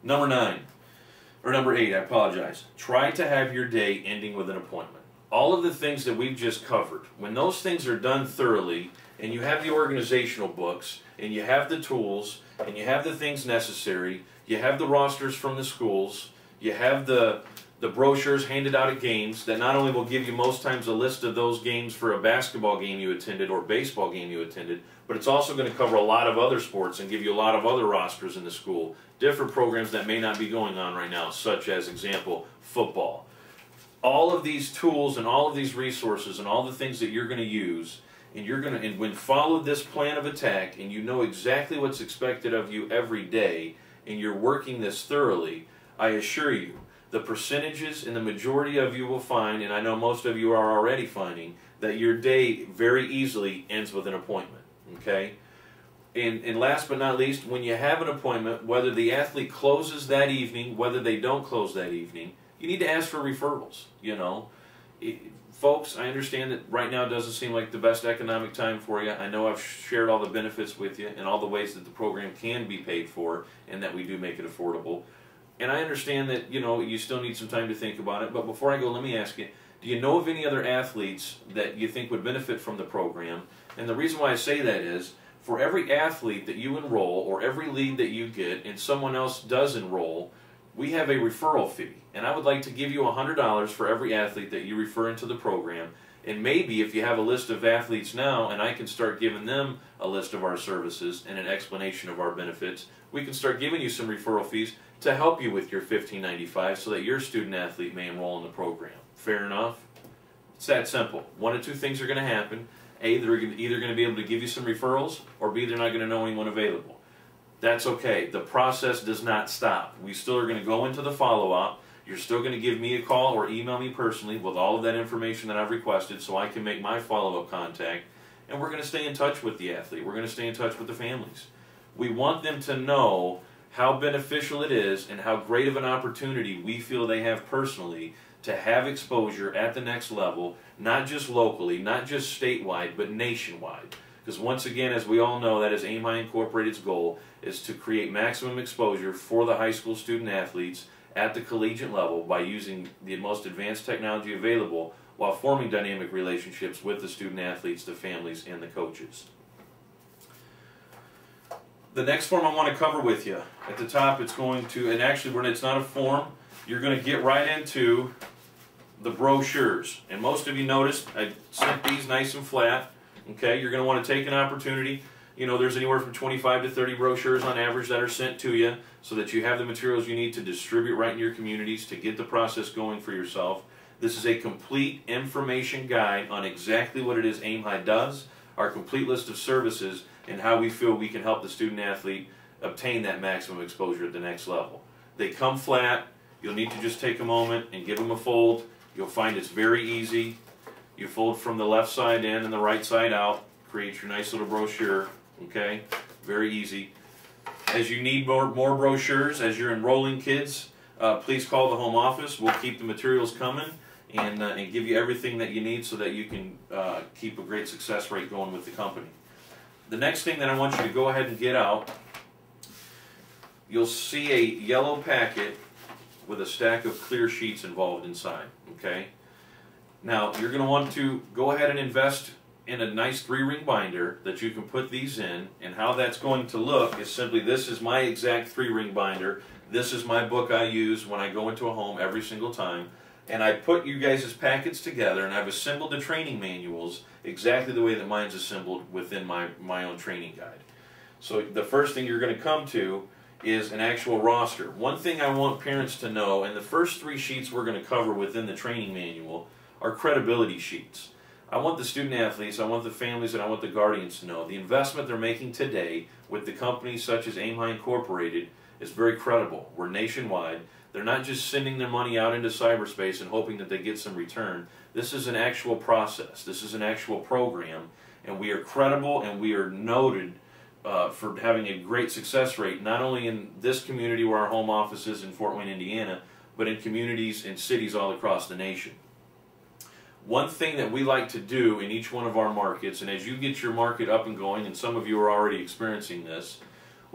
Number 8, I apologize. Try to have your day ending with an appointment. All of the things that we've just covered, when those things are done thoroughly, and you have the organizational books, and you have the tools, and you have the things necessary, you have the rosters from the schools, you have the brochures handed out at games that not only will give you most times a list of those games for a basketball game you attended or baseball game you attended, but it's also going to cover a lot of other sports and give you a lot of other rosters in the school, different programs that may not be going on right now, such as, example, football. All of these tools and all of these resources and all the things that you're going to use, and when follow this plan of attack and you know exactly what's expected of you every day and you're working this thoroughly, I assure you, the percentages and the majority of you will find, and I know most of you are already finding, that your day very easily ends with an appointment, okay? And last but not least, when you have an appointment, whether the athlete closes that evening, whether they don't close that evening, you need to ask for referrals, you know. Folks, I understand that right now doesn't seem like the best economic time for you. I know I've shared all the benefits with you and all the ways that the program can be paid for and that we do make it affordable. And I understand that, you know, you still need some time to think about it. But before I go, let me ask you, do you know of any other athletes that you think would benefit from the program? And the reason why I say that is, for every athlete that you enroll or every lead that you get and someone else does enroll, we have a referral fee. And I would like to give you $100 for every athlete that you refer into the program. And maybe if you have a list of athletes now and I can start giving them a list of our services and an explanation of our benefits, we can start giving you some referral fees to help you with your $15.95 so that your student athlete may enroll in the program. Fair enough? It's that simple. One of two things are going to happen. A, they're either going to be able to give you some referrals, or B, they're not going to know anyone available. That's okay. The process does not stop. We still are going to go into the follow-up. You're still going to give me a call or email me personally with all of that information that I've requested so I can make my follow-up contact. And we're going to stay in touch with the athlete. We're going to stay in touch with the families. We want them to know how beneficial it is and how great of an opportunity we feel they have personally to have exposure at the next level, not just locally, not just statewide, but nationwide. Because once again, as we all know, that is Aim High Incorporated's goal, is to create maximum exposure for the high school student athletes at the collegiate level by using the most advanced technology available while forming dynamic relationships with the student athletes, the families, and the coaches. The next form I want to cover with you, at the top it's going to, and actually when it's not a form, you're going to get right into the brochures. And most of you noticed I sent these nice and flat. Okay, you're going to want to take an opportunity. You know, there's anywhere from 25 to 30 brochures on average that are sent to you so that you have the materials you need to distribute right in your communities to get the process going for yourself. This is a complete information guide on exactly what it is Aim High does, our complete list of services, and how we feel we can help the student athlete obtain that maximum exposure at the next level. They come flat. You'll need to just take a moment and give them a fold. You'll find it's very easy. You fold from the left side in and the right side out. Create your nice little brochure. Okay? Very easy. As you need more brochures, as you're enrolling kids, please call the home office. We'll keep the materials coming and give you everything that you need so that you can keep a great success rate going with the company. The next thing that I want you to go ahead and get out, you'll see a yellow packet with a stack of clear sheets involved inside. Okay? Now, you're going to want to go ahead and invest in a nice 3-ring binder that you can put these in, and how that's going to look is simply, this is my exact 3-ring binder. This is my book I use when I go into a home every single time, and I put you guys' packets together, and I've assembled the training manuals exactly the way that mine's assembled within my own training guide. So the first thing you're going to come to is an actual roster. One thing I want parents to know, and the first 3 sheets we're going to cover within the training manual are credibility sheets. I want the student athletes, I want the families, and I want the guardians to know the investment they're making today with the companies such as Aim High Incorporated is very credible. We're nationwide. They're not just sending their money out into cyberspace and hoping that they get some return. This is an actual process. This is an actual program, and we are credible and we are noted for having a great success rate, not only in this community where our home office is in Fort Wayne, Indiana, but in communities and cities all across the nation. One thing that we like to do in each one of our markets, and as you get your market up and going, and some of you are already experiencing this,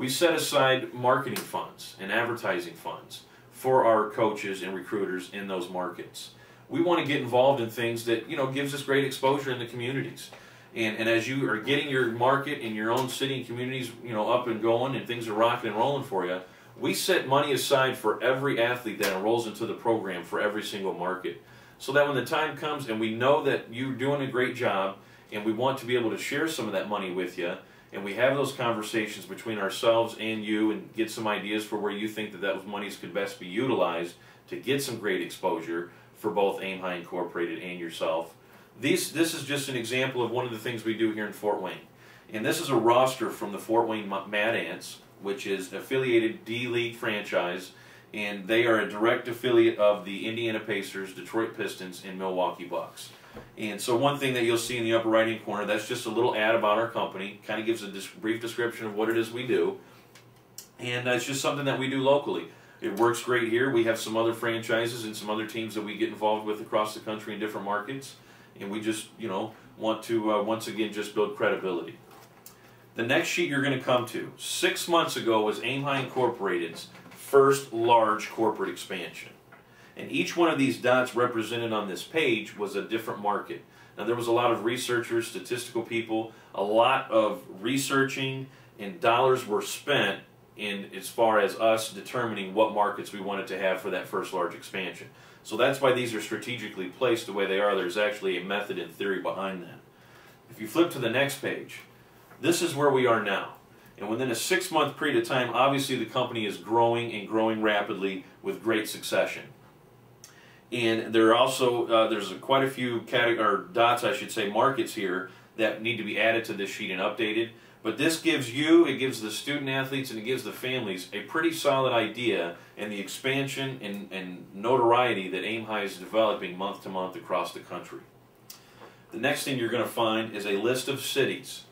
we set aside marketing funds and advertising funds for our coaches and recruiters in those markets. We want to get involved in things that, gives us great exposure in the communities. And as you are getting your market in your own city and communities, up and going, and things are rocking and rolling for you, we set money aside for every athlete that enrolls into the program for every single market. So that when the time comes and we know that you're doing a great job and we want to be able to share some of that money with you, and we have those conversations between ourselves and you and get some ideas for where you think that those monies could best be utilized to get some great exposure for both Aim High Incorporated and yourself. This is just an example of one of the things we do here in Fort Wayne. And this is a roster from the Fort Wayne Mad Ants, which is an affiliated D-League franchise, and they are a direct affiliate of the Indiana Pacers, Detroit Pistons, and Milwaukee Bucks. And so one thing that you'll see in the upper right-hand corner, that's just a little ad about our company. Kind of gives a brief description of what it is we do. And it's just something that we do locally. It works great here. We have some other franchises and some other teams that we get involved with across the country in different markets. And we just, want to, once again, just build credibility. The next sheet you're going to come to, 6 months ago, was Aim High Incorporated's first large corporate expansion. And each one of these dots represented on this page was a different market. Now there was a lot of researchers, statistical people, a lot of researching, and dollars were spent in as far as us determining what markets we wanted to have for that first large expansion. So that's why these are strategically placed the way they are. There's actually a method and theory behind them. If you flip to the next page, this is where we are now. And within a 6-month period of time, obviously the company is growing and growing rapidly with great succession. And there are also, there's quite a few dots, I should say, markets here that need to be added to this sheet and updated. But this gives you, it gives the student athletes, and it gives the families a pretty solid idea and the expansion and notoriety that Aim High is developing month to month across the country. The next thing you're going to find is a list of cities.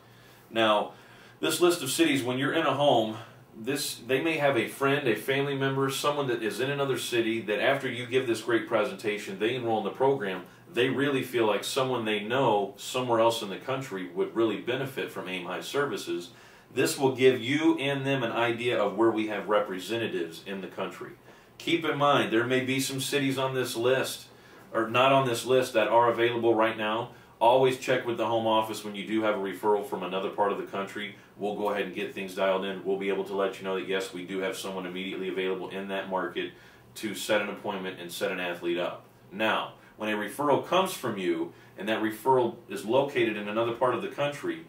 Now, this list of cities, when you're in a home, they may have a friend, a family member, someone that is in another city that after you give this great presentation, they enroll in the program, they really feel like someone they know somewhere else in the country would really benefit from Aim High services. This will give you and them an idea of where we have representatives in the country. Keep in mind, there may be some cities on this list, or not on this list, that are available right now. Always check with the home office when you do have a referral from another part of the country. We'll go ahead and get things dialed in. We'll be able to let you know that yes, we do have someone immediately available in that market to set an appointment and set an athlete up. Now, when a referral comes from you and that referral is located in another part of the country,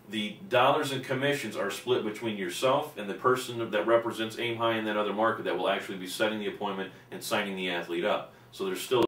the dollars and commissions are split between yourself and the person that represents Aim High in that other market that will actually be setting the appointment and signing the athlete up. So there's still